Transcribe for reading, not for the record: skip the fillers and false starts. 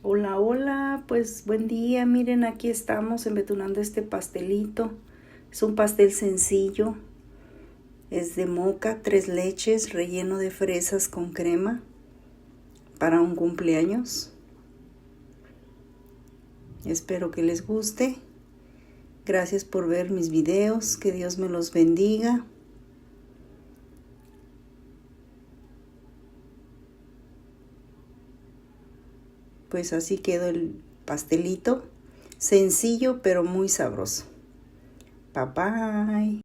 Hola, hola, pues buen día. Miren, aquí estamos embetunando este pastelito. Es un pastel sencillo. Es de moca, 3 leches, relleno de fresas con crema para un cumpleaños. Espero que les guste. Gracias por ver mis videos. Que Dios me los bendiga. Pues así quedó el pastelito. Sencillo pero muy sabroso. Bye bye.